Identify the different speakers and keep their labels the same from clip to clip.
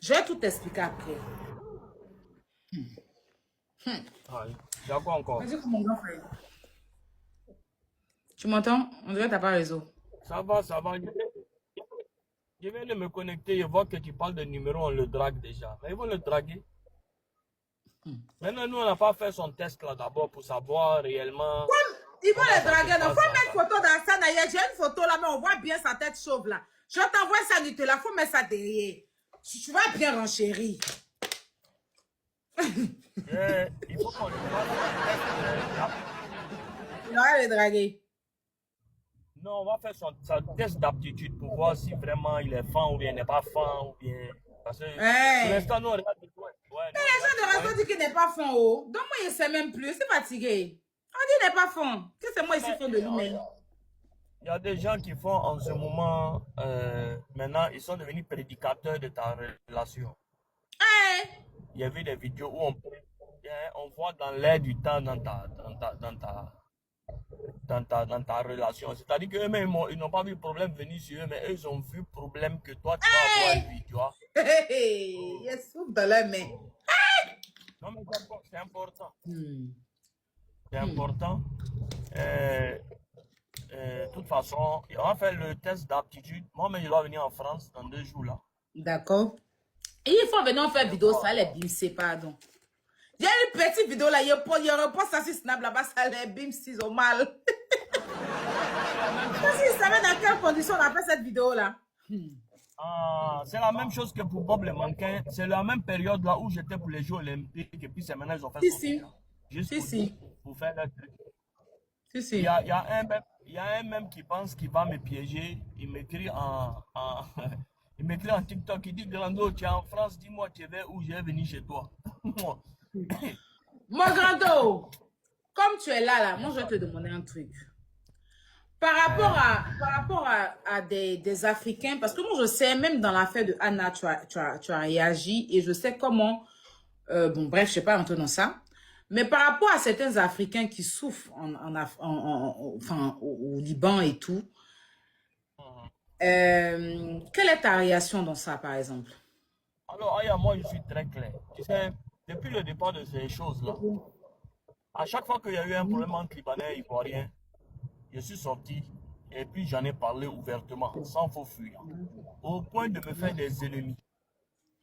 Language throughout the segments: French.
Speaker 1: Je vais tout t'expliquer après.
Speaker 2: Ouais. Il y a quoi encore?
Speaker 1: Vas-y, mon grand frère. Tu m'entends? On dirait que t'as pas réseau.
Speaker 2: Ça va, ça va. Je viens de me connecter, je vois que tu parles de numéro, on le drague déjà. Mais ils vont le draguer. Maintenant, nous, on n'a pas fait son test là d'abord pour savoir réellement
Speaker 1: Ils vont
Speaker 2: comment
Speaker 1: les
Speaker 2: ça se
Speaker 1: draguer. Il
Speaker 2: passe
Speaker 1: faut
Speaker 2: dans
Speaker 1: mettre
Speaker 2: ça.
Speaker 1: photo dans ça. J'ai une photo là, mais on voit bien sa tête chauve là. Je t'envoie ça, Nutella. Il faut mettre ça derrière. Tu vas bien renchérir.
Speaker 2: Il faut qu'on lui fasse un test.
Speaker 1: Il va les draguer.
Speaker 2: Non, on va faire son test d'aptitude pour voir si vraiment il est fan ou bien il n'est pas fan ou bien. Parce que pour
Speaker 1: Hey.
Speaker 2: l'instant, nous, on regarde du coin. Ouais,
Speaker 1: Mais
Speaker 2: nous, on
Speaker 1: les
Speaker 2: regarde
Speaker 1: gens
Speaker 2: du
Speaker 1: de
Speaker 2: coin.
Speaker 1: resto disent qu'il n'est pas fond, oh. Donc moi, il sait même plus. C'est fatigué. On dit qu'il n'est pas fond. Que c'est moi ici
Speaker 2: Mais
Speaker 1: fond de lui-même.
Speaker 2: il y a des gens qui font en ce moment, maintenant, ils sont devenus prédicateurs de ta relation.
Speaker 1: Hey.
Speaker 2: Il y avait des vidéos où on voit dans l'air du temps dans ta relation. C'est-à-dire qu'eux-mêmes, ils n'ont pas vu problème venir sur eux, mais eux, ils ont vu problème que toi, tu vas avoir
Speaker 1: Hey.
Speaker 2: lui, tu vois.
Speaker 1: Hey. Hey. Il est souffle dans les mains.
Speaker 2: Non, mais c'est important.
Speaker 1: Hmm.
Speaker 2: C'est important. De toute façon, on va faire le test d'aptitude. Moi-même, je dois venir en France dans 2 jours là.
Speaker 1: D'accord. Et il faut venir faire
Speaker 2: Je vais
Speaker 1: vidéo,
Speaker 2: voir.
Speaker 1: ça les bimsé, pardon. Il y a une petite vidéo là, il reposte ça sur Snap là-bas, ça les bimsé, ils ont mal.
Speaker 2: C'est la même
Speaker 1: Parce
Speaker 2: chose.
Speaker 1: qu'ils savaient dans quelles conditions on a fait cette vidéo là.
Speaker 2: C'est la même chose que pour Bob les mannequins. C'est la même période là où j'étais pour les Jeux Olympiques et puis c'est maintenant ils ont fait
Speaker 1: Si,
Speaker 2: sortir
Speaker 1: si.
Speaker 2: là. Juste
Speaker 1: Si,
Speaker 2: pour,
Speaker 1: si.
Speaker 2: pour faire leur truc.
Speaker 1: Si,
Speaker 2: Il y
Speaker 1: si.
Speaker 2: a, il y a un même, il y a un même qui pense qu'il va me piéger. Il m'écrit il m'écrit en TikTok. Il dit Grando, tu es en France, dis-moi tu es où je vais venir chez toi.
Speaker 1: Mon grando, comme tu es là, moi
Speaker 2: Yes,
Speaker 1: je vais
Speaker 2: sir.
Speaker 1: te demander un truc. Par rapport à des Africains, parce que moi je sais, même dans l'affaire de Anna, tu as réagi et je sais comment, bon bref, je ne sais pas rentrer dans ça, mais par rapport à certains Africains qui souffrent enfin, au Liban et tout,
Speaker 2: Mhm.
Speaker 1: quelle est ta réaction dans ça par exemple?
Speaker 2: Alors, Aya, moi je suis très clair. Tu sais, depuis le départ de ces choses-là, à chaque fois qu'il y a eu un problème entre Libanais et Ivoiriens, je suis sorti et puis j'en ai parlé ouvertement, sans faux fuir, au point de me faire des ennemis.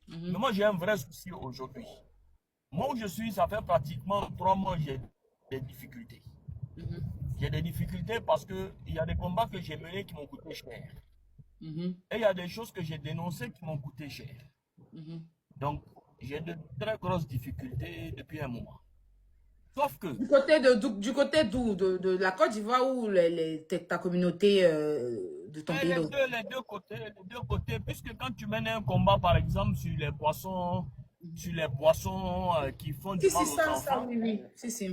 Speaker 2: Mais moi, j'ai un vrai souci aujourd'hui. Moi où je suis, ça fait pratiquement 3 mois que j'ai des difficultés. J'ai des difficultés parce qu'il y a des combats que j'ai menés qui m'ont coûté cher. Et il y a des choses que j'ai dénoncées qui m'ont coûté cher. Donc, j'ai de très grosses difficultés depuis un moment. Sauf que,
Speaker 1: Du côté d'où? De la Côte d'Ivoire ou ta communauté de ton pays d'origine?
Speaker 2: les deux côtés, puisque quand tu mènes un combat, par exemple, sur les boissons qui font du
Speaker 1: Si, si,
Speaker 2: mal aux
Speaker 1: ça,
Speaker 2: enfants,
Speaker 1: oui, oui. Si, si.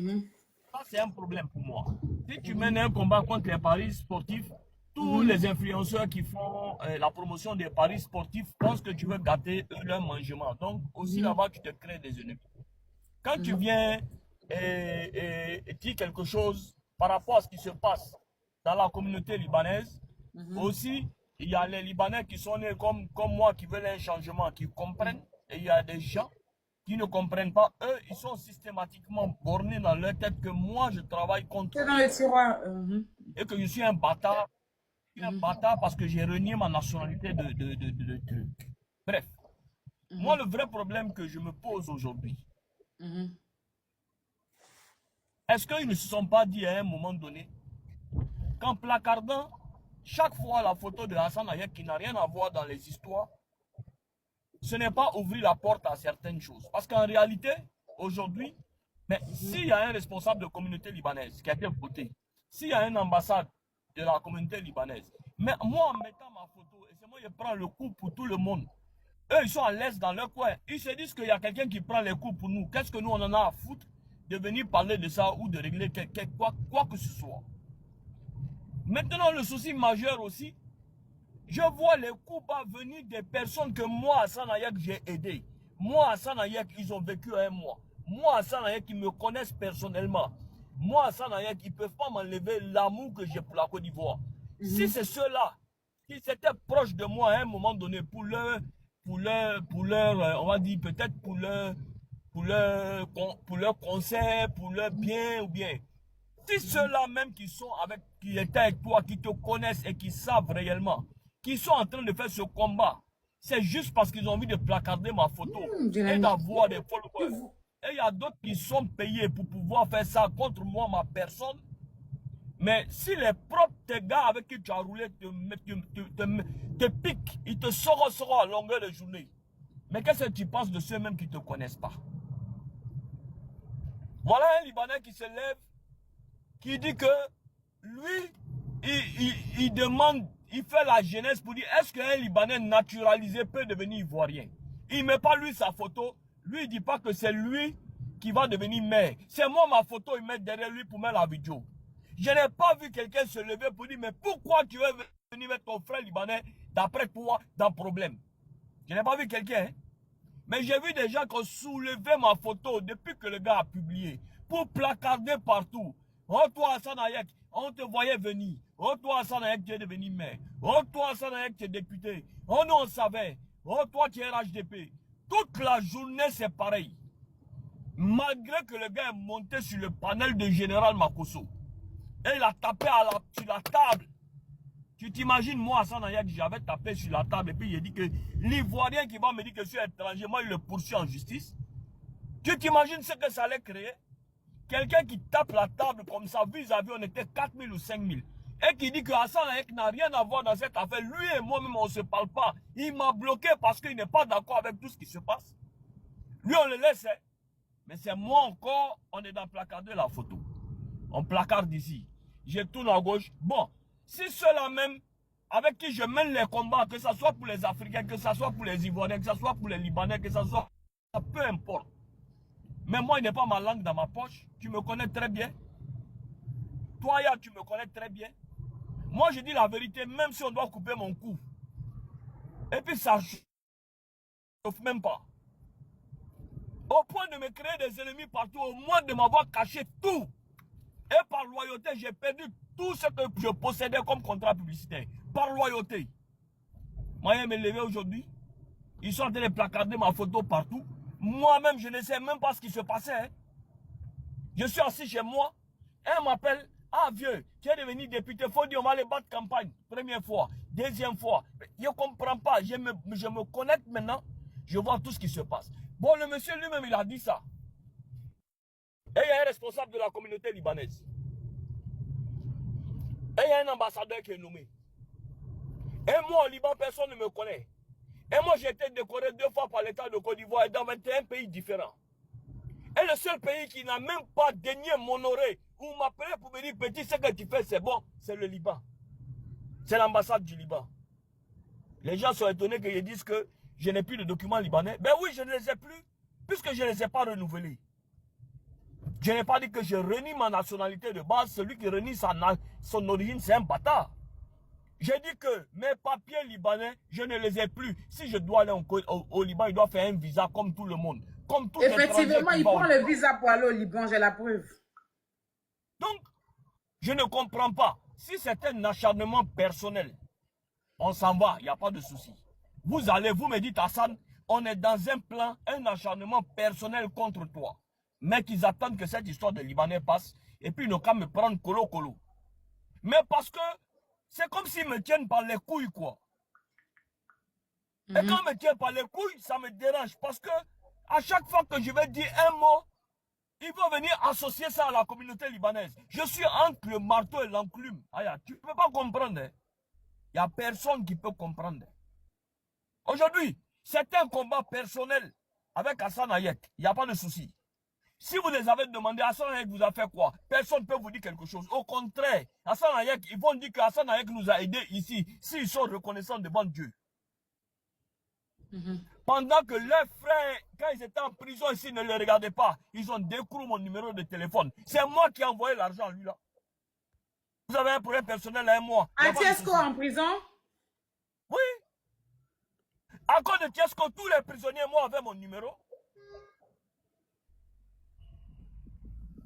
Speaker 2: ça, c'est un problème pour moi. Si tu mènes un combat contre les paris sportifs, tous les influenceurs qui font la promotion des paris sportifs pensent que tu veux gâter leur mangement. Donc, aussi là-bas, tu te crées des ennemis. Quand tu viens et dire quelque chose par rapport à ce qui se passe dans la communauté libanaise, aussi, il y a les Libanais qui sont nés comme moi, qui veulent un changement, qui comprennent, et il y a des gens qui ne comprennent pas. Eux, ils sont systématiquement bornés dans leur tête que moi, je travaille contre
Speaker 1: C'est
Speaker 2: eux.
Speaker 1: dans le tiroir.
Speaker 2: Et que je suis un bâtard. Je suis un bâtard parce que j'ai renié ma nationalité de truc. Bref, moi, le vrai problème que je me pose aujourd'hui, est-ce qu'ils ne se sont pas dit à un moment donné, qu'en placardant chaque fois la photo de Hassan Ayek qui n'a rien à voir dans les histoires, ce n'est pas ouvrir la porte à certaines choses. Parce qu'en réalité, aujourd'hui, mais s'il y a un responsable de communauté libanaise qui a été voté, s'il y a une ambassade de la communauté libanaise, mais moi en mettant ma photo, et c'est moi qui prends le coup pour tout le monde, eux ils sont à l'aise dans leur coin, ils se disent qu'il y a quelqu'un qui prend les coups pour nous, qu'est-ce que nous on en a à foutre de venir parler de ça ou de régler quoi que ce soit. Maintenant le souci majeur aussi, je vois les coups venir des personnes que moi, Hassan Ayek, j'ai aidé. Moi, Hassan Ayek, ils ont vécu un mois. Moi, Hassan Ayek, ils me connaissent personnellement. Moi, Hassan Ayek, ils ne peuvent pas m'enlever l'amour que j'ai pour la Côte d'Ivoire. Si c'est ceux-là qui s'étaient proches de moi à un moment donné pour leur on va dire peut-être pour leur concert, pour leur bien ou bien. Si ceux-là même qui étaient avec toi, qui te connaissent et qui savent réellement, qui sont en train de faire ce combat, c'est juste parce qu'ils ont envie de placarder ma photo et d'avoir des followers. Et il y a d'autres qui sont payés pour pouvoir faire ça contre moi, ma personne. Mais si les propres gars avec qui tu as roulé te piquent, ils te sauront à longueur de journée. Mais qu'est-ce que tu penses de ceux-mêmes qui ne te connaissent pas? Voilà un Libanais qui se lève, qui dit que lui, il demande, il fait la jeunesse pour dire, est-ce qu'un Libanais naturalisé peut devenir ivoirien? Il ne met pas lui sa photo, lui il ne dit pas que c'est lui qui va devenir maire. C'est moi ma photo, il met derrière lui pour mettre la vidéo. Je n'ai pas vu quelqu'un se lever pour dire, mais pourquoi tu veux venir mettre ton frère Libanais, d'après toi, dans le problème? Je n'ai pas vu quelqu'un, hein? Mais j'ai vu des gens qui ont soulevé ma photo depuis que le gars a publié, pour placarder partout. Oh toi Hassan Hayek, on te voyait venir. Oh toi Hassan Hayek, tu es devenu maire. Oh toi Hassan Hayek, tu es député. Oh nous on savait. Oh toi tu es RHDP. Toute la journée c'est pareil. Malgré que le gars est monté sur le panel de Général Makosso. Et il a tapé sur la table. Tu t'imagines, moi, Hassan Hayek, j'avais tapé sur la table et puis il a dit que l'Ivoirien qui va me dire que je suis étranger, moi, il le poursuit en justice. Tu t'imagines ce que ça allait créer? Quelqu'un qui tape la table comme ça, vis-à-vis, on était 4000 ou 5000. Et qui dit que Hassan Hayek n'a rien à voir dans cette affaire. Lui et moi-même, on ne se parle pas. Il m'a bloqué parce qu'il n'est pas d'accord avec tout ce qui se passe. Lui, on le laisse. Hein? Mais c'est moi encore, on est dans le placard de la photo. On placarde ici. Je tourne à gauche. Bon. Si ceux-là même, avec qui je mène les combats, que ce soit pour les Africains, que ce soit pour les Ivoiriens, que ce soit pour les Libanais, que ce soit... peu importe. Mais moi, il n'est pas ma langue dans ma poche. Tu me connais très bien. Toi, Ya, tu me connais très bien. Moi, je dis la vérité, même si on doit couper mon cou. Et puis ça ne chauffe même pas. Au point de me créer des ennemis partout, au moins de m'avoir caché tout. Et par loyauté, j'ai perdu tout ce que je possédais comme contrat publicitaire. Par loyauté. Moi, je me lever aujourd'hui. Ils sont en train de placarder ma photo partout. Moi-même, je ne sais même pas ce qui se passait. Hein. Je suis assis chez moi. Un m'appelle. Ah, vieux, tu es devenu député. Il faut dire, on va aller battre campagne. Première fois. Deuxième fois. Je ne comprends pas. Je me connecte maintenant. Je vois tout ce qui se passe. Bon, le monsieur lui-même, il a dit ça. Et il y a un responsable de la communauté libanaise. Et il y a un ambassadeur qui est nommé. Et moi, au Liban, personne ne me connaît. Et moi, j'ai été décoré 2 fois par l'État de Côte d'Ivoire et dans 21 pays différents. Et le seul pays qui n'a même pas daigné m'honorer ou m'appeler pour me dire, petit, ce que tu fais, c'est bon, c'est le Liban. C'est l'ambassade du Liban. Les gens sont étonnés qu'ils disent que je n'ai plus de documents libanais. Ben oui, je ne les ai plus, puisque je ne les ai pas renouvelés. Je n'ai pas dit que je renie ma nationalité de base. Celui qui renie son origine, c'est un bâtard. J'ai dit que mes papiers libanais, je ne les ai plus. Si je dois aller au Liban, il doit faire un visa comme tout le monde. Comme tout
Speaker 1: effectivement, il prend le visa pour aller au Liban, j'ai la preuve.
Speaker 2: Donc, je ne comprends pas. Si c'est un acharnement personnel, on s'en va, il n'y a pas de souci. Vous allez, vous me dites, Hassan, on est dans un plan, un acharnement personnel contre toi. Mais qu'ils attendent que cette histoire de Libanais passe, et puis ils n'ont qu'à me prendre colo. Mais parce que, c'est comme s'ils me tiennent par les couilles, quoi. Et quand ils me tiennent par les couilles, ça me dérange. Parce que, à chaque fois que je vais dire un mot, ils vont venir associer ça à la communauté libanaise. Je suis entre le marteau et l'enclume. Tu ne peux pas comprendre. Il n'y a personne qui peut comprendre. Aujourd'hui, c'est un combat personnel avec Hassan Hayek. Il n'y a pas de souci. Si vous les avez demandé, Hassan Hayek vous a fait quoi? Personne ne peut vous dire quelque chose. Au contraire, Hassan Hayek, ils vont dire que Hassan Hayek nous a aidés ici, s'ils sont reconnaissants devant Dieu. Pendant que leurs frères, quand ils étaient en prison ici, ne les regardaient pas, ils ont découvert mon numéro de téléphone. C'est moi qui ai envoyé l'argent, lui là. Vous avez un problème personnel à moi.
Speaker 1: Tiesco en prison?
Speaker 2: Oui. À cause de Tiesco, tous les prisonniers, moi, avaient mon numéro.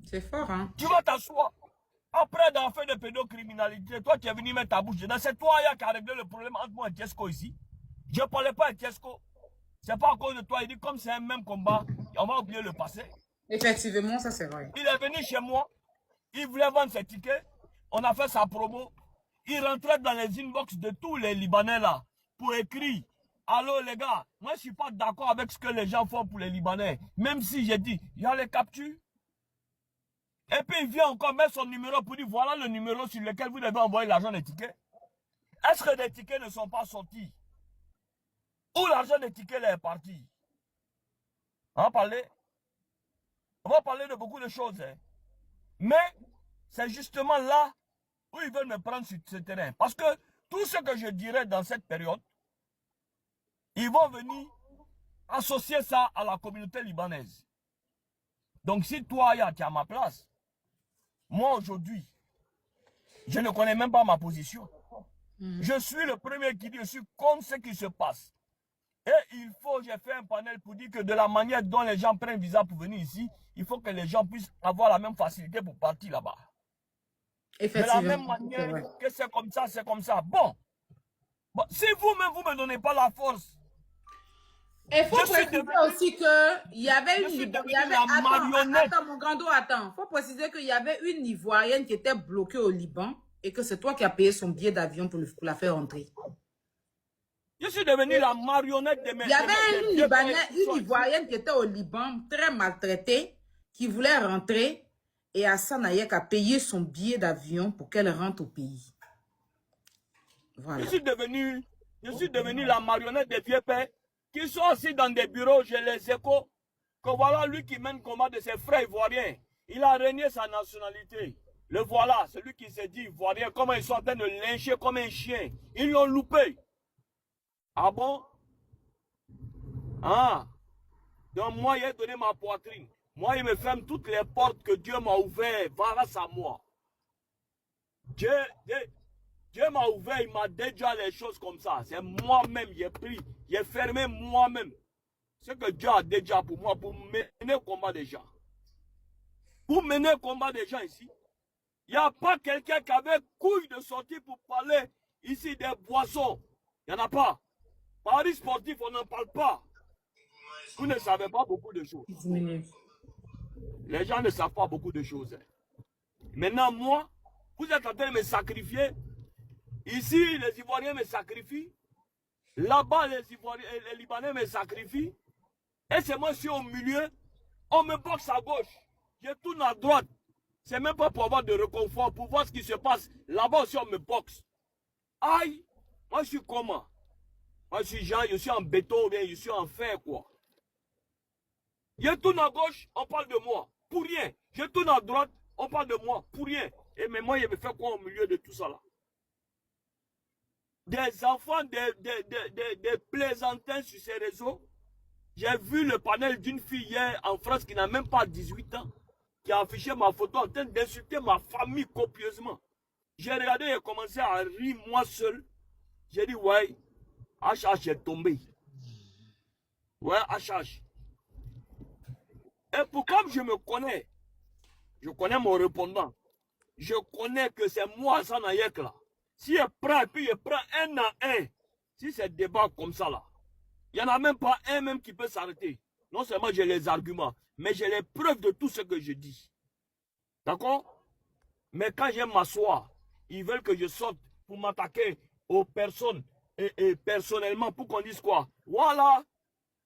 Speaker 1: C'est fort, hein?
Speaker 2: Tu vas t'asseoir. Après d'en faire de pédocriminalité, toi, tu es venu mettre ta bouche dedans. C'est toi qui as réglé le problème entre moi et Tiesco ici. Je ne parlais pas à Tiesco. C'est pas à cause de toi. Il dit, comme c'est un même combat, on va oublier le passé.
Speaker 1: Effectivement, ça c'est vrai.
Speaker 2: Il est venu chez moi. Il voulait vendre ses tickets. On a fait sa promo. Il rentrait dans les inbox de tous les Libanais là pour écrire. Allô les gars, moi je suis pas d'accord avec ce que les gens font pour les Libanais. Même si j'ai dit, il y a les captures. Et puis il vient encore mettre son numéro pour dire, voilà le numéro sur lequel vous devez envoyer l'argent des tickets. Est-ce que des tickets ne sont pas sortis? Où l'argent des tickets est parti? On va parler. On va parler de beaucoup de choses. Hein. Mais c'est justement là où ils veulent me prendre sur ce terrain. Parce que tout ce que je dirais dans cette période, ils vont venir associer ça à la communauté libanaise. Donc si toi, tu es à ma place, moi aujourd'hui, je ne connais même pas ma position. Je suis le premier qui dit, je suis contre ce qui se passe. Et il faut, j'ai fait un panel pour dire que de la manière dont les gens prennent visa pour venir ici, il faut que les gens puissent avoir la même facilité pour partir là-bas. De la même manière que c'est comme ça, c'est comme ça. Bon, si vous-même, vous ne me donnez pas la force.
Speaker 1: Il faut préciser aussi qu'il y avait une... Attends, mon grand dos, attends. Il faut préciser qu'il y avait une Ivoirienne qui était bloquée au Liban et que c'est toi qui as payé son billet d'avion pour la faire rentrer.
Speaker 2: Je suis devenu la marionnette de mes...
Speaker 1: Il y avait une Ivoirienne qui était au Liban, très maltraitée, qui voulait rentrer et Hassan Ayek a payé son billet d'avion pour qu'elle rentre au pays. Voilà.
Speaker 2: Je suis devenu la marionnette des vieux pères qui sont assis dans des bureaux, j'ai les échos, que voilà lui qui mène combat de ses frères ivoiriens. Il a renié sa nationalité. Le voilà, celui qui s'est dit ivoirien, comment ils sont en train de lyncher comme un chien. Ils l'ont loupé. Ah bon? Ah. Donc moi, il a donné ma poitrine. Moi, il me ferme toutes les portes que Dieu m'a ouvertes grâce à moi. Dieu m'a ouvert, il m'a déjà les choses comme ça. C'est moi-même, j'ai pris, j'ai fermé moi-même. Ce que Dieu a déjà pour moi, pour mener le combat des gens. Pour mener le combat des gens ici, il n'y a pas quelqu'un qui avait couille de sortir pour parler ici des boissons. Il n'y en a pas. Paris sportif, on n'en parle pas. Vous ne savez pas beaucoup de choses. Les gens ne savent pas beaucoup de choses. Maintenant, moi, vous êtes en train de me sacrifier. Ici, les Ivoiriens me sacrifient. Là-bas, les Libanais me sacrifient. Et c'est moi, je suis au milieu. On me boxe à gauche. Je tourne à droite. C'est même pas pour avoir de réconfort, pour voir ce qui se passe. Là-bas aussi, on me boxe. Aïe, moi, je suis comment? Moi, je suis Jean, je suis en béton, bien, je suis en fer, quoi. Je tourne à gauche, on parle de moi. Pour rien. Je tourne à droite, on parle de moi. Pour rien. Et mais moi, je me fais quoi au milieu de tout ça, là? Des enfants, des plaisantins sur ces réseaux. J'ai vu le panel d'une fille hier en France qui n'a même pas 18 ans, qui a affiché ma photo en train d'insulter ma famille copieusement. J'ai regardé et commencé à rire moi seul. J'ai dit, ouais, HH est tombé. Ouais, HH. Et pour comme je me connais, je connais mon répondant. Je connais que c'est moi, Hassan Ayek là. Si je prends, et puis je prends un à un, si c'est débat comme ça là, il n'y en a même pas un même qui peut s'arrêter. Non seulement j'ai les arguments, mais j'ai les preuves de tout ce que je dis. D'accord? Mais quand je m'assois, ils veulent que je sorte pour m'attaquer aux personnes et personnellement pour qu'on dise quoi? Voilà,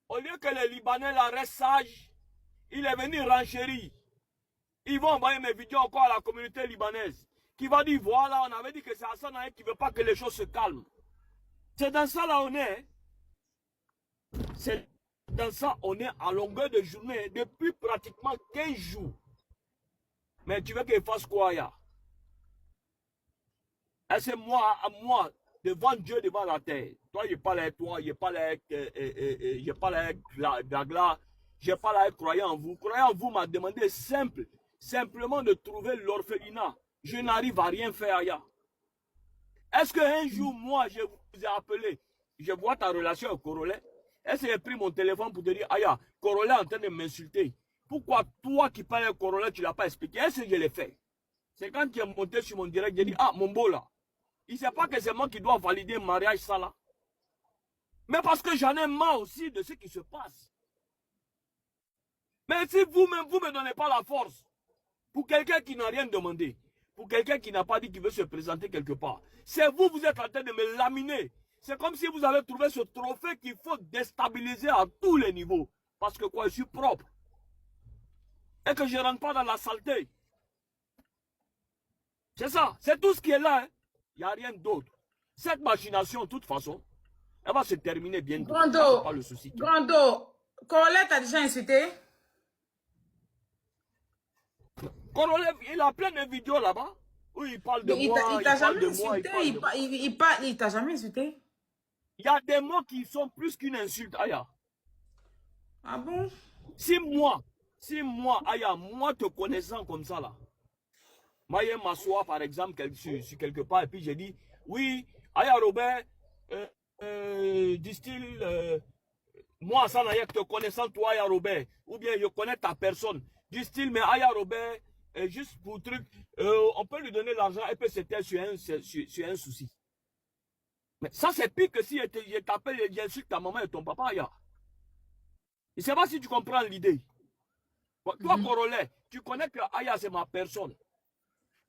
Speaker 2: au lieu que les Libanais là restent sages, il est venu renchérir. Ils vont envoyer mes vidéos encore à la communauté libanaise qui va dire, voilà, on avait dit que c'est Hassan Ayek qui ne veut pas que les choses se calment. C'est dans ça là on est. C'est dans ça on est à longueur de journée depuis pratiquement 15 jours. Mais tu veux qu'il fasse quoi, ya? Et c'est moi, devant Dieu, devant la terre. Toi, je parle avec toi, je parle avec Dagla, je parle avec croyant en vous. Croyant en vous m'a demandé simplement de trouver l'orphelinat. Je n'arrive à rien faire, ya. Est-ce qu'un jour, moi, je vous ai appelé, je vois ta relation avec Corolet? Est-ce que j'ai pris mon téléphone pour te dire, Aya, Corolet est en train de m'insulter? Pourquoi toi qui parles avec Corolet, tu ne l'as pas expliqué? Est-ce que je l'ai fait? C'est quand tu es monté sur mon direct, j'ai dit, ah, mon beau là, il ne sait pas que c'est moi qui dois valider le mariage, ça là. Mais parce que j'en ai marre aussi de ce qui se passe. Mais si vous-même, vous ne me donnez pas la force, pour quelqu'un qui n'a rien demandé, pour quelqu'un qui n'a pas dit qu'il veut se présenter quelque part, c'est vous, vous êtes en train de me laminer. C'est comme si vous avez trouvé ce trophée qu'il faut déstabiliser à tous les niveaux. Parce que quoi, je suis propre. Et que je ne rentre pas dans la saleté. C'est ça, c'est tout ce qui est là. Hein. Il n'y a rien d'autre. Cette machination, de toute façon, elle va se terminer bientôt.
Speaker 1: Grando,
Speaker 2: pas le souci.
Speaker 1: Grando, Corolette a déjà insulté?
Speaker 2: Corolette, il a plein de vidéos là-bas où il parle de moi,
Speaker 1: Il t'a jamais
Speaker 2: de moi,
Speaker 1: insulté? Il t'a jamais insulté?
Speaker 2: Il y a des mots qui sont plus qu'une insulte, Aya.
Speaker 1: Ah bon?
Speaker 2: Si moi, Aya, moi te connaissant comme ça là, moi je m'assois par exemple sur quelque part et puis j'ai dit, oui, Aya Robert, disent-ils, moi ça n'a te connaissant toi Aya Robert, ou bien je connais ta personne, disent-ils, mais Aya Robert, juste pour truc, on peut lui donner l'argent et puis c'était sur un souci. Mais ça, c'est pire que si je t'appelle et j'insulte ta maman et ton papa, Aya. Je ne sais pas si tu comprends l'idée. Toi, Corolet, tu connais que Aya, c'est ma personne.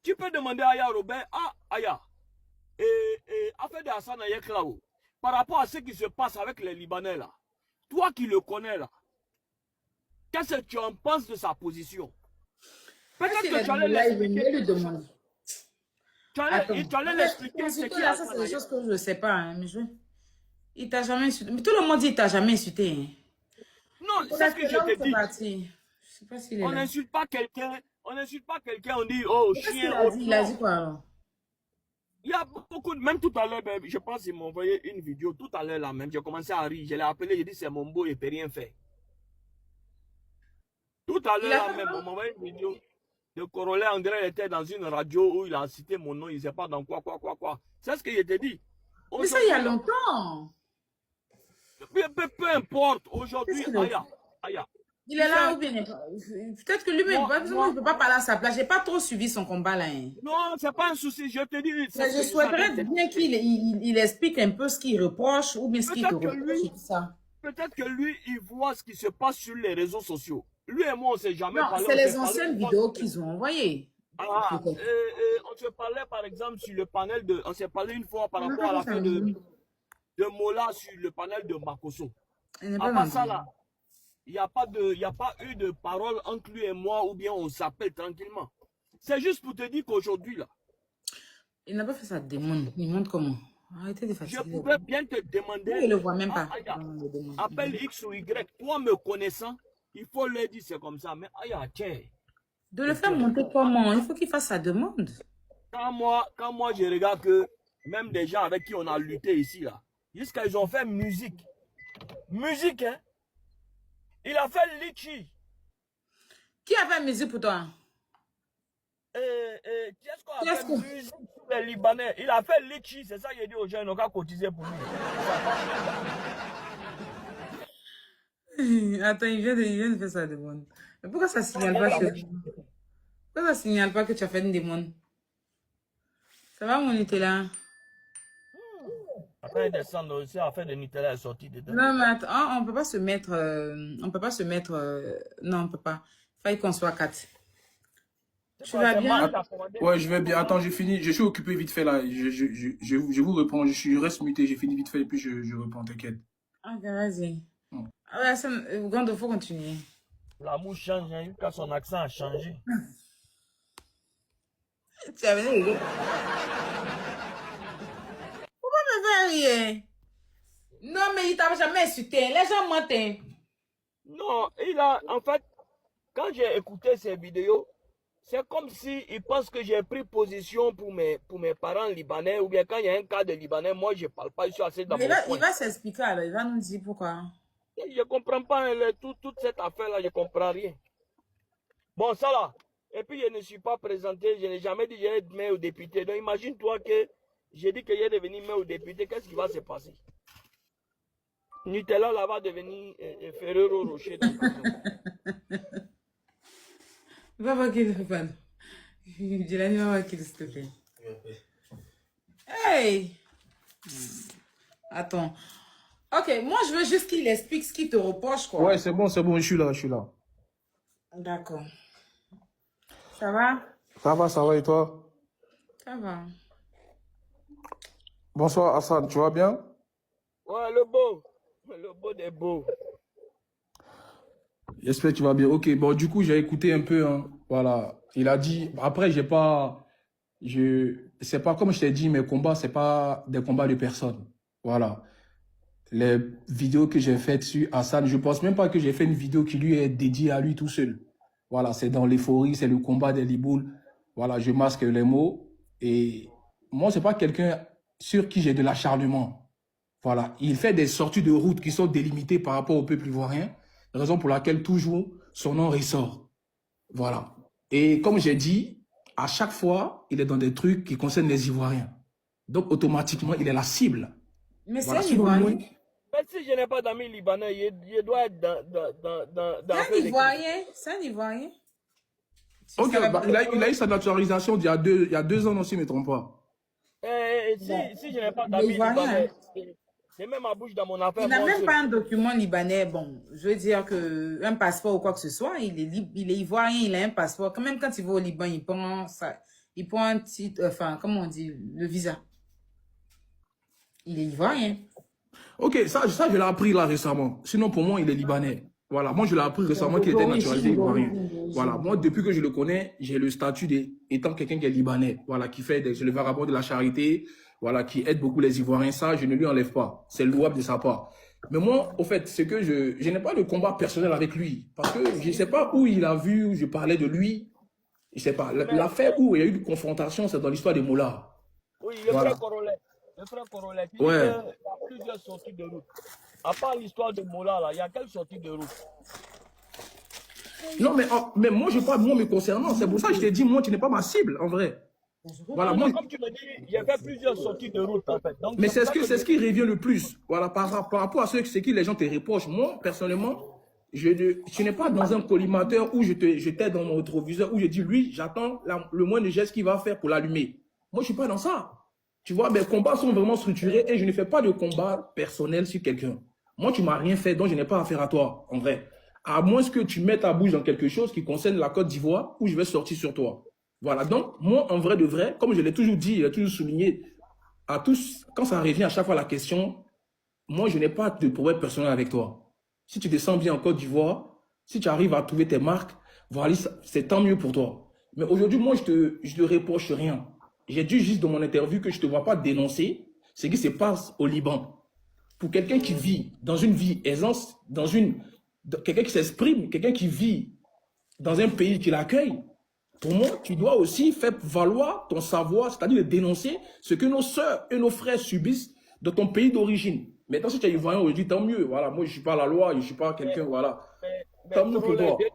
Speaker 2: Tu peux demander à Aya Robert, ah, Aya, affaire de Hassan Ayek là-haut, par rapport à ce qui se passe avec les Libanais là, toi qui le connais là, qu'est-ce que tu en penses de sa position? Peut-être que tu allais l'expliquer. Tu allais l'expliquer ce qu'il a.
Speaker 1: Ça, c'est des choses que je ne sais pas. Hein, mais il t'a jamais insulté. Mais tout le monde dit qu'il t'a jamais insulté. Hein.
Speaker 2: Non, c'est ce que je te dis.
Speaker 1: Je sais pas s'il est
Speaker 2: on n'insulte pas quelqu'un. On n'insulte pas quelqu'un. On dit, oh, chien.
Speaker 1: Il a dit quoi alors?
Speaker 2: Il y a beaucoup de... Même tout à l'heure, je pense qu'il m'a envoyé une vidéo. Tout à l'heure, là même, j'ai commencé à rire. Je l'ai appelé, j'ai dit, c'est mon beau, il ne peut rien faire. Tout à l'heure, là même, on m'a envoyé une vidéo. Le corollaire André était dans une radio où il a cité mon nom, il ne sait pas dans quoi. C'est ce que je t'ai dit.
Speaker 1: Mais ça, il y a longtemps.
Speaker 2: Peu importe. Aujourd'hui, Aya.
Speaker 1: Il est là ou bien... Peut-être que lui-même, il ne peut pas parler à sa place. Je n'ai pas trop suivi son combat là. Hein.
Speaker 2: Non, ce n'est pas un souci. Je te dis...
Speaker 1: Je souhaiterais bien qu'il explique un peu ce qu'il reproche ou bien ce qu'il te reproche.
Speaker 2: Peut-être que lui, il voit ce qui se passe sur les réseaux sociaux. Lui et moi, on ne s'est jamais
Speaker 1: parlé. Non, c'est les anciennes vidéos qu'ils ont envoyées.
Speaker 2: Ah, on se parlait par exemple sur le panel de... On s'est parlé une fois par rapport à la fin de Mola sur le panel de Makosso. À part ça là, il n'y a pas eu de parole entre lui et moi ou bien on s'appelle tranquillement. C'est juste pour te dire qu'aujourd'hui là...
Speaker 1: Il n'a pas fait ça, démon. Il montre comment. Arrêtez de fatiguer.
Speaker 2: Je pourrais bien te demander...
Speaker 1: Il ne le voit même pas.
Speaker 2: Appelle X ou Y. Toi me connaissant, il faut leur dire c'est comme ça. Mais Aya, tiens.
Speaker 1: De le faire monter comment? Il faut qu'il fasse sa demande.
Speaker 2: Quand moi, je regarde que même des gens avec qui on a lutté ici, là, jusqu'à ils ont fait musique. Musique, hein? Il a fait Litchi.
Speaker 1: Qui a fait musique pour toi?
Speaker 2: Qu'est-ce qu'on a fait musique pour les Libanais? Il a fait Litchi, c'est ça qu'il dit aux gens, ils n'ont qu'à cotiser pour lui.
Speaker 1: Attends, il vient de faire sa demande. Mais pourquoi ça ne signale pas Pourquoi ça signale pas que tu as fait une demande? Ça va, mon Nutella?
Speaker 2: Après, descendre aussi, à faire de Nutella est sorti dedans.
Speaker 1: Non, mais attends, on peut pas se mettre... non, on peut pas. Il faut qu'on soit 4. Tu vas bien?
Speaker 3: Ouais, je vais bien. Attends, j'ai fini. Je suis occupé vite fait là. Je vous réponds. Je reste muté. J'ai fini vite fait et puis je réponds. T'inquiète.
Speaker 1: Ok, vas-y. Ah ouais, ça, Gondo, faut continuer.
Speaker 2: La mouche change, hein, quand son accent a changé.
Speaker 1: Tu as venu. Pourquoi me faire rire? Non, mais il t'a jamais insulté. Les gens mentent.
Speaker 2: Non, en fait, quand j'ai écouté ces vidéos, c'est comme s'il pense que j'ai pris position pour mes parents libanais, ou bien quand il y a un cas de libanais, moi je ne parle pas, je suis assez dans mon coin.
Speaker 1: Il va s'expliquer alors, il va nous dire pourquoi.
Speaker 2: Je ne comprends pas toute cette affaire-là, je ne comprends rien. Bon, ça là, et puis je ne suis pas présenté, je n'ai jamais dit que j'allais être maire ou député. Donc imagine-toi que j'ai dit que j'allais devenir maire ou député, qu'est-ce qui va se passer? Nutella là va devenir Ferrero Rocher.
Speaker 1: Va voir qui le fan. Jelani, va voir qui s'il te plaît. Hey! Attends. Ok, moi, je veux juste qu'il explique ce qu'il te reproche,
Speaker 3: Ouais,
Speaker 1: quoi.
Speaker 3: c'est bon, je suis là, je suis là.
Speaker 1: D'accord. Ça va?
Speaker 3: Ça va et toi?
Speaker 1: Ça va.
Speaker 3: Bonsoir Hassan, tu vas bien?
Speaker 2: Ouais, le beau des beaux.
Speaker 3: J'espère que tu vas bien. Ok, bon, du coup, j'ai écouté un peu, hein. Voilà. Il a dit, après, c'est pas comme je t'ai dit, mes combats, c'est pas des combats de personnes. Voilà. Les vidéos que j'ai faites sur Hassan, je pense même pas que j'ai fait une vidéo qui lui est dédiée à lui tout seul. Voilà, c'est dans l'euphorie, c'est le combat des Liboules. Voilà, je masque les mots. Et moi, c'est pas quelqu'un sur qui j'ai de l'acharnement. Voilà, il fait des sorties de route qui sont délimitées par rapport au peuple ivoirien, raison pour laquelle toujours son nom ressort. Voilà. Et comme j'ai dit, à chaque fois, il est dans des trucs qui concernent les Ivoiriens. Donc, automatiquement, il est la cible.
Speaker 1: Mais c'est
Speaker 3: Voilà.
Speaker 1: un
Speaker 3: Sinon, moi,
Speaker 1: Ivoirien.
Speaker 2: Mais si je n'ai pas d'amis libanais, il doit être
Speaker 1: C'est
Speaker 2: dans
Speaker 1: un
Speaker 2: feu de qui?
Speaker 1: Ivoirien. C'est un Ivoirien. Tu
Speaker 3: ok,
Speaker 1: savais
Speaker 3: bah,
Speaker 1: pas?
Speaker 3: il a eu sa naturalisation il y a 2 ans, non, si je ne me trompe pas.
Speaker 1: Bon,
Speaker 2: Si je n'ai pas
Speaker 1: il est
Speaker 2: d'amis
Speaker 1: Ivoirien, hein.
Speaker 2: libanais, je mets ma bouche dans mon affaire
Speaker 1: Il n'a
Speaker 2: moi
Speaker 1: même
Speaker 2: seul.
Speaker 1: pas un document libanais. Bon, je veux dire que un passeport ou quoi que ce soit, il est ivoirien, il a un passeport. Quand même, quand il va au Liban, il prend un titre, enfin, comment on dit, le visa. Il est ivoirien.
Speaker 3: Ok, ça, je l'ai appris là récemment. Sinon, pour moi, il est libanais. Voilà, moi, je l'ai appris récemment qu'il était naturalisé ivoirien. Voilà, moi, depuis que je le connais, j'ai le statut étant quelqu'un qui est libanais. Voilà, c'est le vagabond de la charité. Voilà, qui aide beaucoup les Ivoiriens. Ça, je ne lui enlève pas. C'est louable de sa part. Mais moi, au fait, c'est que je n'ai pas de combat personnel avec lui. Parce que je ne sais pas où il a vu, où je parlais de lui. Je ne sais pas.
Speaker 2: Mais
Speaker 3: L'affaire où il y a eu une confrontation, c'est dans l'histoire des Mollahs.
Speaker 2: oui,
Speaker 3: Voilà.
Speaker 2: Le frère Corolet, qui dit qu'il y
Speaker 3: Ouais.
Speaker 2: a plusieurs sorties de route. À part l'histoire de Mola, là, il y a quelle sortie de route?
Speaker 3: Non, mais moi, je parle, moi, me concernant. C'est pour ça que je t'ai dit, moi, tu n'es pas ma cible, en vrai. Voilà,
Speaker 2: Non,
Speaker 3: moi,
Speaker 2: non, comme tu me dis, il y a fait plusieurs sorties de route, en fait. Donc,
Speaker 3: mais
Speaker 2: c'est pour ça que
Speaker 3: c'est ce
Speaker 2: je...
Speaker 3: qui revient le plus. Voilà, par rapport à c'est qui les gens te reprochent. Moi, personnellement, je n'ai pas dans un collimateur où je t'aide dans mon rétroviseur, où je dis, lui, j'attends le moindre geste qu'il va faire pour l'allumer. Moi, je suis pas dans ça. Tu vois, mes combats sont vraiment structurés et je ne fais pas de combat personnel sur quelqu'un. Moi, tu m'as rien fait, donc je n'ai pas affaire à toi, en vrai. À moins que tu mettes ta bouche dans quelque chose qui concerne la Côte d'Ivoire, où je vais sortir sur toi. Voilà, donc, moi, en vrai de vrai, comme je l'ai toujours dit, je l'ai toujours souligné, à tous, quand ça revient à chaque fois la question, moi, je n'ai pas de problème personnel avec toi. Si tu te sens bien en Côte d'Ivoire, si tu arrives à trouver tes marques, voilà, c'est tant mieux pour toi. Mais aujourd'hui, moi, je te reproche rien. J'ai dit juste dans mon interview que je ne te vois pas dénoncer ce qui se passe au Liban. Pour quelqu'un qui vit dans une vie aisance, quelqu'un qui s'exprime, quelqu'un qui vit dans un pays qui l'accueille, pour moi, tu dois aussi faire valoir ton savoir, c'est-à-dire de dénoncer ce que nos sœurs et nos frères subissent dans ton pays d'origine. Maintenant, si tu es ivoirien aujourd'hui, tant mieux. Voilà, moi, je ne suis pas la loi, je ne suis pas quelqu'un, voilà.
Speaker 2: Mais
Speaker 3: Tant mieux pour
Speaker 2: Corolet,
Speaker 3: toi.
Speaker 2: je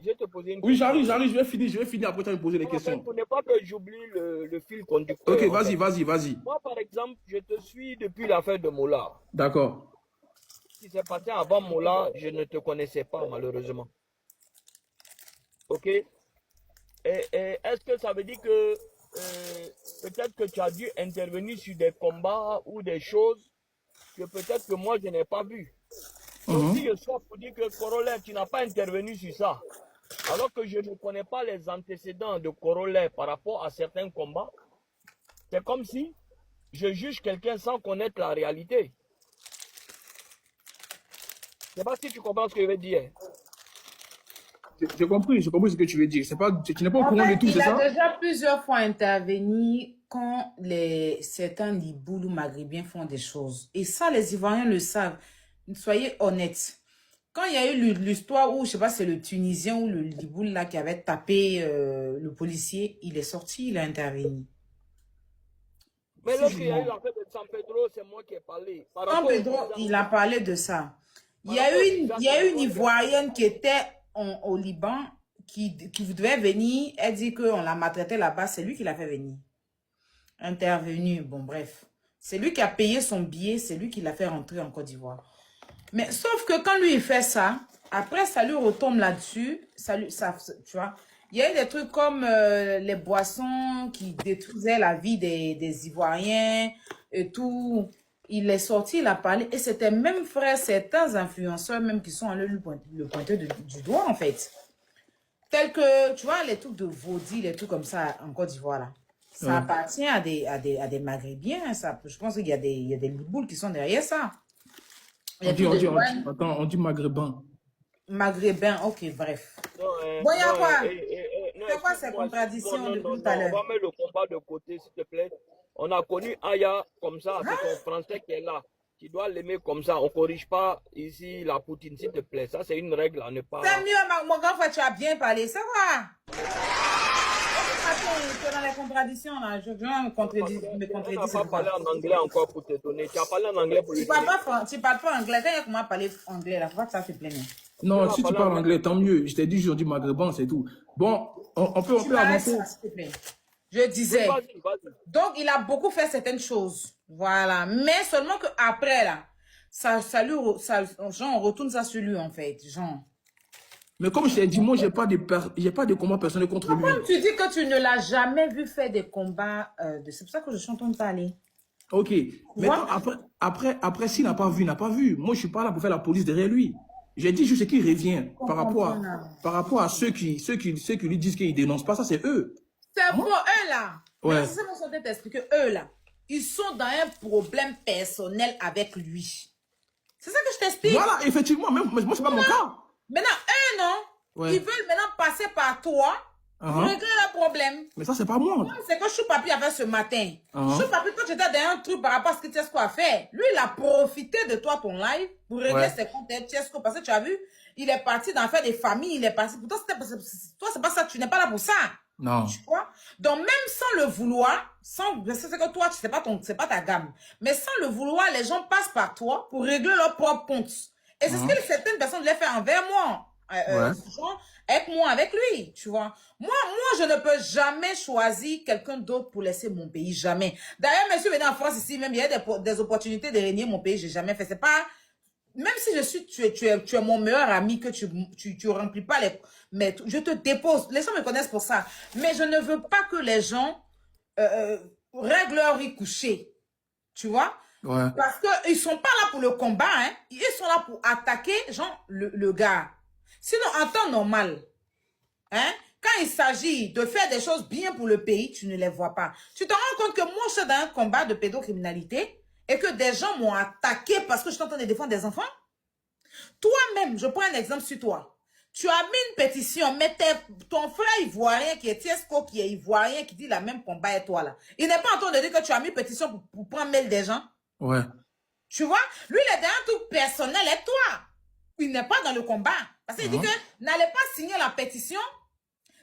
Speaker 2: vais te poser une
Speaker 3: Oui,
Speaker 2: question.
Speaker 3: je vais finir, après tu vas me poser les
Speaker 2: En fait,
Speaker 3: questions.
Speaker 2: pour ne pas que j'oublie le fil
Speaker 3: Ok,
Speaker 2: conducteur, en fait.
Speaker 3: vas-y.
Speaker 2: Moi, par exemple, je te suis depuis l'affaire de Mola.
Speaker 3: D'accord.
Speaker 2: Ce qui s'est passé avant Mola, je ne te connaissais pas, malheureusement. OK? Et est-ce que ça veut dire que peut-être que tu as dû intervenir sur des combats ou des choses que peut-être que moi, je n'ai pas vues? Donc, si je sois pour dire que Corollaire, tu n'as pas intervenu sur ça, alors que je ne connais pas les antécédents de Corollaire par rapport à certains combats, c'est comme si je juge quelqu'un sans connaître la réalité. Je ne sais pas si tu comprends ce que je veux dire.
Speaker 3: J'ai compris ce que tu veux dire. Tu n'es pas au
Speaker 1: En
Speaker 3: courant de
Speaker 1: fait,
Speaker 3: tout,
Speaker 1: il
Speaker 3: c'est
Speaker 1: a
Speaker 3: ça?
Speaker 1: déjà plusieurs fois intervenu quand certains Liboulous maghrébins font des choses. Et ça, les Ivoiriens le savent. Soyez honnêtes. Quand il y a eu l'histoire où, je sais pas, c'est le Tunisien ou le Liboul là qui avait tapé le policier, il est sorti, il a intervenu.
Speaker 2: Mais
Speaker 1: Si je
Speaker 2: lorsqu'il y a eu
Speaker 1: mens.
Speaker 2: l'affaire de San Pedro, c'est moi qui ai parlé. Par
Speaker 1: Jean
Speaker 2: rapport aux
Speaker 1: Pedro,
Speaker 2: visas,
Speaker 1: il a parlé de ça.
Speaker 2: par rapport aux visas,
Speaker 1: Il y a
Speaker 2: c'est
Speaker 1: une
Speaker 2: moi qui ai
Speaker 1: Ivoirienne
Speaker 2: parlé.
Speaker 1: qui était au Liban, qui devait venir. Elle dit qu'on l'a maltraité là-bas. C'est lui qui l'a fait venir. Intervenu. Bon, bref. C'est lui qui a payé son billet. C'est lui qui l'a fait rentrer en Côte d'Ivoire. Mais sauf que quand lui, il fait ça, après, ça lui retombe là-dessus. Tu vois. Il y a eu des trucs comme les boissons qui détruisaient la vie des Ivoiriens et tout. il est sorti, il a parlé, et c'était même frère, certains influenceurs même qui sont allés le pointer du doigt, en fait. Tels que, tu vois, les trucs de Vaudi, les trucs comme ça en Côte d'Ivoire, là. Ça appartient à des Maghrébiens, ça. Je pense qu'il y a des Libouls qui sont derrière ça.
Speaker 3: On dit maghrébin.
Speaker 1: Maghrébin, ok, bref. Bon, il y a quoi? C'est quoi ces contradictions depuis tout à l'heure?
Speaker 2: On va mettre le combat de côté, s'il te plaît. On a connu Aya comme ça, c'est ton français qui est là. Tu dois l'aimer comme ça. On ne corrige pas ici la poutine, s'il te plaît. Ça, c'est une règle à ne pas...
Speaker 1: C'est mieux, mon grand frère, tu as bien parlé. Ça va? Attends, tu es dans les contradictions, là. Je viens me contredire.
Speaker 2: Tu n'as pas parlé en anglais encore pour te donner. Tu as parlé en anglais pour lui donner.
Speaker 1: Tu parles pas anglais. Quand il y a comment parler anglais, là, faut pas que ça te plaît.
Speaker 3: Non, si tu parles anglais, tant mieux. Je t'ai dit, je dis maghrébin, c'est tout. Bon, on peut avancer.
Speaker 1: Je disais.
Speaker 2: Oui, vas-y.
Speaker 1: Donc, il a beaucoup fait certaines choses. Voilà. Mais seulement qu'après, là, genre, on retourne ça sur lui, en fait. Genre.
Speaker 3: Mais comme je t'ai dit, moi, j'ai pas de combat personnel contre lui.
Speaker 1: Comme tu dis que tu ne l'as jamais vu faire des combats, c'est pour ça que je suis en train de parler.
Speaker 3: Ok. Maintenant, après, s'il n'a pas vu, il n'a pas vu. Moi, je suis pas là pour faire la police derrière lui. J'ai dit juste qu'il revient par rapport à ceux qui lui disent qu'ils dénoncent pas, ça c'est eux.
Speaker 1: C'est pour eux là.
Speaker 3: Ouais.
Speaker 1: C'est ça que je t'expliquer. Eux là, ils sont dans un problème personnel avec lui. C'est ça que je t'explique.
Speaker 3: Voilà, effectivement, même moi c'est pas mon cas.
Speaker 1: Maintenant, eux non, ils veulent maintenant passer par toi pour régler le problème.
Speaker 3: Mais ça c'est pas moi.
Speaker 1: C'est que Chou Papi a fait ce matin. Chou Papi, quand tu étais dans un truc par rapport à ce que Tiesco a fait, lui il a profité de toi ton live pour régler ses comptes Tiesco parce que tu as vu, il est parti dans faire des familles, il est parti. Pourtant, toi c'est pas ça, tu n'es pas là pour ça.
Speaker 3: Non.
Speaker 1: Tu vois? Donc, même sans le vouloir, c'est que toi, c'est pas ta gamme. Mais sans le vouloir, les gens passent par toi pour régler leurs propres comptes. Et c'est ce que certaines personnes voulaient faire envers moi. Avec moi, avec lui, tu vois. Moi, je ne peux jamais choisir quelqu'un d'autre pour laisser mon pays, jamais. D'ailleurs, monsieur venu en France ici, même, il y a des opportunités de régner mon pays, j'ai jamais fait. C'est pas... Même si tu es mon meilleur ami, que tu remplis pas mais je te dépose. Les gens me connaissent pour ça. Mais je ne veux pas que les gens règlent leur riz couché. Tu vois?
Speaker 3: Ouais.
Speaker 1: Parce qu'ils sont pas là pour le combat, hein. Ils sont là pour attaquer, genre, le gars. Sinon, en temps normal, hein, quand il s'agit de faire des choses bien pour le pays, tu ne les vois pas. Tu te rends compte que moi, je suis dans un combat de pédocriminalité et que des gens m'ont attaqué parce que je suis en train de défendre des enfants? Toi-même, je prends un exemple sur toi. Tu as mis une pétition, mais ton frère ivoirien qui est Tiesco, qui est ivoirien, qui dit la même combat et toi là. Il n'est pas en train de dire que tu as mis une pétition pour prendre mail des gens.
Speaker 3: Ouais.
Speaker 1: Tu vois? Lui, il est dans un truc personnel et toi. Il n'est pas dans le combat. Parce qu'il dit que n'allez pas signer la pétition.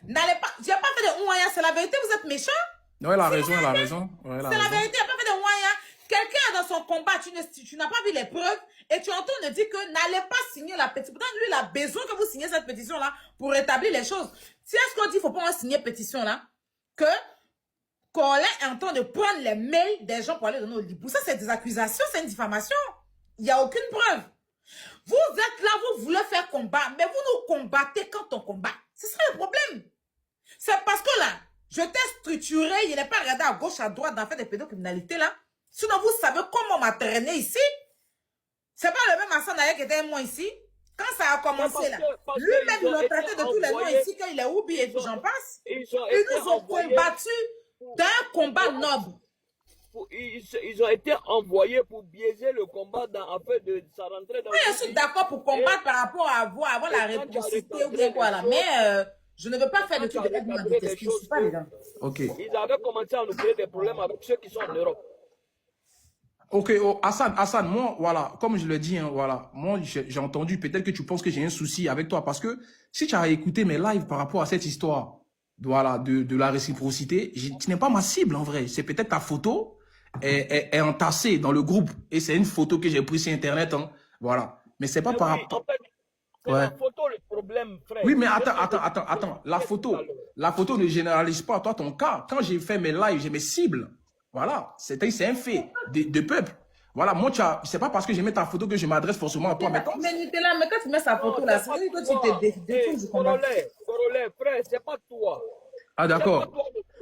Speaker 1: N'allez pas. Tu n'as pas fait de ouaya, c'est la vérité, vous êtes méchant.
Speaker 3: Ouais, elle a raison, elle a raison. Ouais,
Speaker 1: c'est la vérité, il n'a pas fait de ouaya. Quelqu'un est dans son combat, tu n'as pas vu les preuves et tu entends de dire que n'allez pas signer la pétition. Pourtant, lui, il a besoin que vous signiez cette pétition-là pour rétablir les choses. Si est-ce qu'on dit qu'il ne faut pas signer pétition-là, que Colin est en train de prendre les mails des gens pour aller donner au Libou. Ça, c'est des accusations, c'est une diffamation. Il n'y a aucune preuve. Vous êtes là, vous voulez faire combat, mais vous nous combattez quand on combat. C'est ça le problème. C'est parce que là, je t'ai structuré, il n'est pas regardé à gauche, à droite, dans faire des pédocriminalités là. Sinon, vous savez comment on m'a traîné ici. C'est pas le même Hassan Aya qui était moi ici. Quand ça a commencé là, lui-même, il l'a traité de tous les noms ici, quand il est oublié et tout, j'en passe. Ils nous ont combattu dans un combat noble.
Speaker 2: Ils ont été envoyés pour biaiser le combat afin de sa rentrée dans
Speaker 1: je suis d'accord pour combattre par rapport à avoir la réciprocité ou bien quoi là. Mais je ne veux pas faire de tout de aide humanitaire. Je ne suis pas dedans.
Speaker 3: Ok.
Speaker 2: Ils avaient commencé à nous créer des problèmes avec ceux qui sont en Europe.
Speaker 3: Ok, Hassan, moi, voilà, comme je le dis, hein, voilà, moi, j'ai entendu, peut-être que tu penses que j'ai un souci avec toi, parce que si tu as écouté mes lives par rapport à cette histoire, voilà, de la réciprocité, tu n'es pas ma cible, en vrai. C'est peut-être ta photo est entassée dans le groupe, et c'est une photo que j'ai prise sur Internet, hein, voilà. Mais c'est pas par rapport...
Speaker 2: En fait, c'est la photo le problème, frère.
Speaker 3: Oui, mais attends, la photo ne généralise pas, toi, ton cas. Quand j'ai fait mes lives, j'ai mes cibles. Voilà, c'est un fait de peuple. Voilà, moi, c'est pas parce que je mets ta photo que je m'adresse forcément à toi.
Speaker 1: Mais quand tu mets sa photo là, c'est que tu te défends du combat.
Speaker 2: Corollaire, frère, c'est pas toi.
Speaker 3: Ah, d'accord.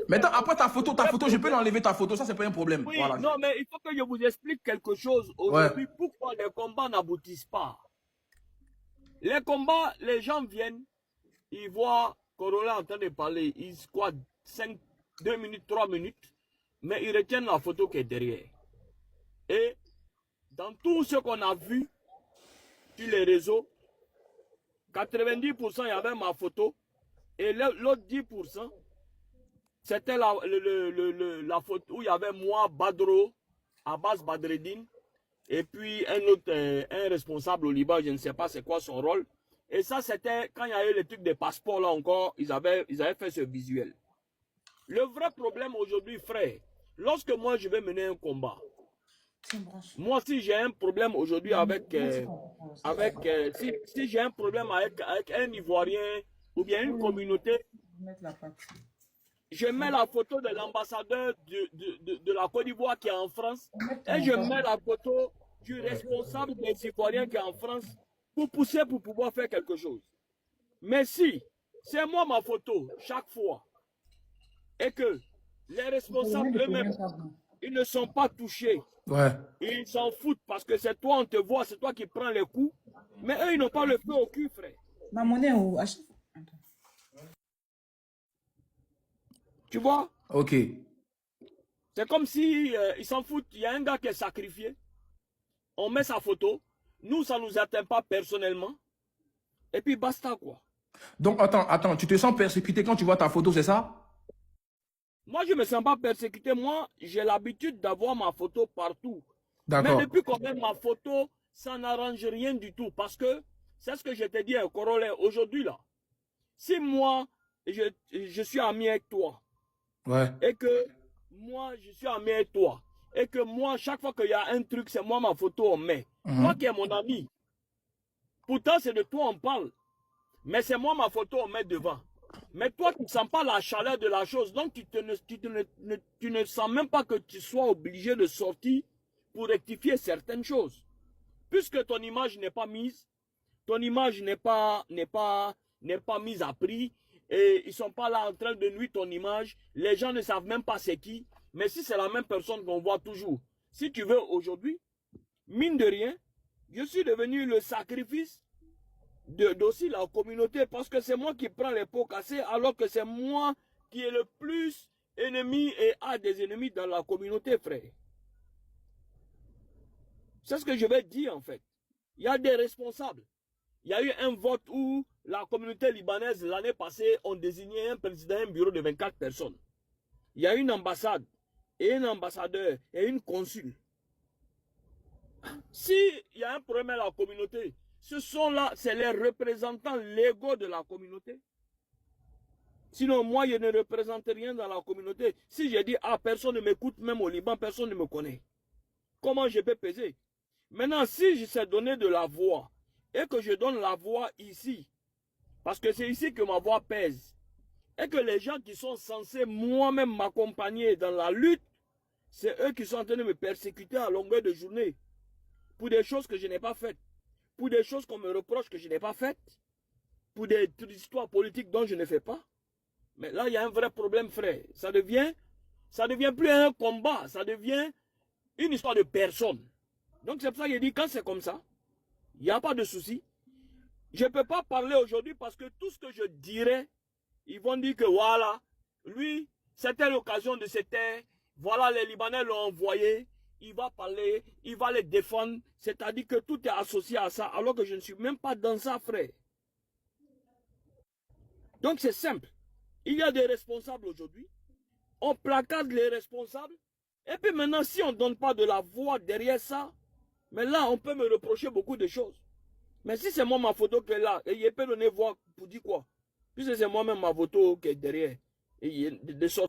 Speaker 3: Maintenant, après ta photo, je peux l'enlever ta photo, ça c'est pas un problème.
Speaker 2: Oui,
Speaker 3: Voilà.
Speaker 2: non, mais il faut que je vous explique quelque chose aujourd'hui. Pourquoi les combats n'aboutissent pas? Les combats, les gens viennent, ils voient Corolla en train de parler, ils squattent 2 minutes, 3 minutes, mais ils retiennent la photo qui est derrière. Et dans tout ce qu'on a vu sur les réseaux, 90% il y avait ma photo, et l'autre 10%, c'était la photo où il y avait moi, Badro, Abbas Badreddine, et puis un autre, un responsable au Liban, je ne sais pas c'est quoi son rôle. Et ça, c'était quand il y a eu les trucs des passeports là encore, ils avaient fait ce visuel. Le vrai problème aujourd'hui, frère, lorsque moi je vais mener un combat, moi si j'ai un problème aujourd'hui si j'ai un problème avec un Ivoirien ou bien une communauté, je mets la photo de l'ambassadeur de la Côte d'Ivoire qui est en France et je mets la photo du responsable des Ivoiriens qui est en France pour pousser pour pouvoir faire quelque chose. Mais si c'est moi ma photo chaque fois et que les responsables eux-mêmes, ils ne sont pas touchés, ils s'en foutent parce que c'est toi, on te voit, c'est toi qui prends les coups, mais eux, ils n'ont pas le feu au cul, frère.
Speaker 1: Ma monnaie où?
Speaker 2: Tu vois?
Speaker 3: Ok.
Speaker 2: C'est comme si ils s'en foutent. Il y a un gars qui est sacrifié. On met sa photo. Nous, ça ne nous atteint pas personnellement. Et puis basta, quoi.
Speaker 3: Donc, attends, tu te sens persécuté quand tu vois ta photo, c'est ça?
Speaker 2: Moi, je ne me sens pas persécuté. Moi, j'ai l'habitude d'avoir ma photo partout.
Speaker 3: D'accord.
Speaker 2: Mais depuis qu'on met ma photo, ça n'arrange rien du tout. Parce que, c'est ce que je t'ai dit, Corolla, aujourd'hui, là. Si moi, je suis ami avec toi, et que moi, je suis ami avec toi, et que moi, chaque fois qu'il y a un truc, c'est moi ma photo, on met. Toi qui es mon ami, pourtant, c'est de toi on parle. Mais c'est moi ma photo, on met devant. Mais toi, tu ne sens pas la chaleur de la chose. Donc, tu ne sens même pas que tu sois obligé de sortir pour rectifier certaines choses. Puisque ton image n'est pas mise, ton image n'est pas mise à prix, et ils ne sont pas là en train de nuire ton image. Les gens ne savent même pas c'est qui. Mais si c'est la même personne qu'on voit toujours, si tu veux aujourd'hui, mine de rien, je suis devenu le sacrifice d'aussi la communauté parce que c'est moi qui prends les pots cassés alors que c'est moi qui est le plus ennemi et a des ennemis dans la communauté, frère. C'est ce que je vais dire en fait. Il y a des responsables. Il y a eu un vote où la communauté libanaise l'année passée ont désigné un président, un bureau de 24 personnes. Il y a une ambassade et un ambassadeur et une consul. S'il y a un problème à la communauté, ce sont là, c'est les représentants légaux de la communauté. Sinon, moi, je ne représente rien dans la communauté. Si je dis, ah, personne ne m'écoute, même au Liban, personne ne me connaît. Comment je peux peser? Maintenant, si je sais donner de la voix, et que je donne la voix ici, parce que c'est ici que ma voix pèse, et que les gens qui sont censés moi-même m'accompagner dans la lutte, c'est eux qui sont en train de me persécuter à longueur de journée, pour des choses que je n'ai pas faites, pour des choses qu'on me reproche que je n'ai pas faites, pour des histoires politiques dont je ne fais pas. Mais là, il y a un vrai problème, frère. Ça devient plus un combat, ça devient une histoire de personne. Donc c'est pour ça que je dis, quand c'est comme ça, il n'y a pas de souci. Je ne peux pas parler aujourd'hui parce que tout ce que je dirais, ils vont dire que voilà, lui, c'était l'occasion de se taire, voilà, les Libanais l'ont envoyé, il va parler, il va les défendre, c'est-à-dire que tout est associé à ça, alors que je ne suis même pas dans ça, frère. Donc c'est simple. Il y a des responsables aujourd'hui, on placarde les responsables, et puis maintenant, si on ne donne pas de la voix derrière ça, mais là, on peut me reprocher beaucoup de choses. Mais si c'est moi ma photo qui est là, et il peut donner voix pour dire quoi? Puisque c'est moi-même ma photo qui est derrière, et de sorte